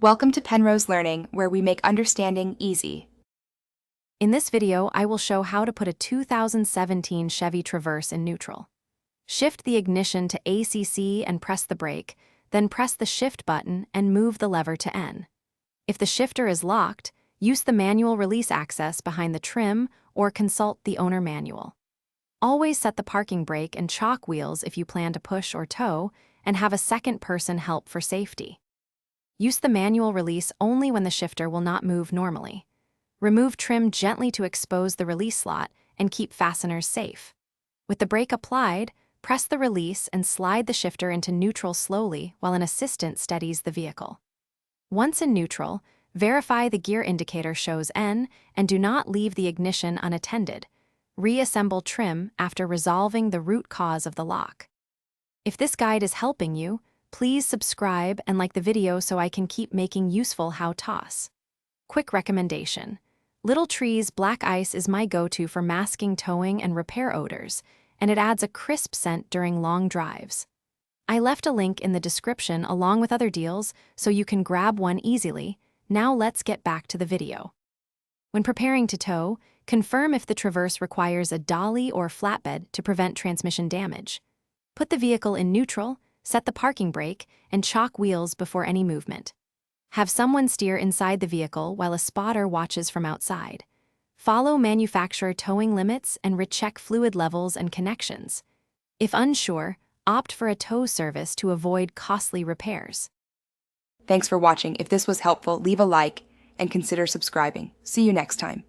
Welcome to Penrose Learning, where we make understanding easy. In this video, I will show how to put a 2017 Chevy Traverse in neutral. Shift the ignition to ACC and press the brake, then press the shift button and move the lever to N. If the shifter is locked, use the manual release access behind the trim or consult the owner manual. Always set the parking brake and chalk wheels if you plan to push or tow, and have a second person help for safety. Use the manual release only when the shifter will not move normally. Remove trim gently to expose the release slot and keep fasteners safe. With the brake applied, press the release and slide the shifter into neutral slowly while an assistant steadies the vehicle. Once in neutral, verify the gear indicator shows N and do not leave the ignition unattended. Reassemble trim after resolving the root cause of the lock. If this guide is helping you, please subscribe and like the video so I can keep making useful how-tos. Quick recommendation. Little Tree's Black Ice is my go-to for masking towing and repair odors, and it adds a crisp scent during long drives. I left a link in the description along with other deals so you can grab one easily. Now let's get back to the video. When preparing to tow, confirm if the Traverse requires a dolly or flatbed to prevent transmission damage. Put the vehicle in neutral, set the parking brake, and chalk wheels before any movement. Have someone steer inside the vehicle while a spotter watches from outside. Follow manufacturer towing limits and recheck fluid levels and connections. If unsure, opt for a tow service to avoid costly repairs. Thanks for watching. If this was helpful, leave a like and consider subscribing. See you next time.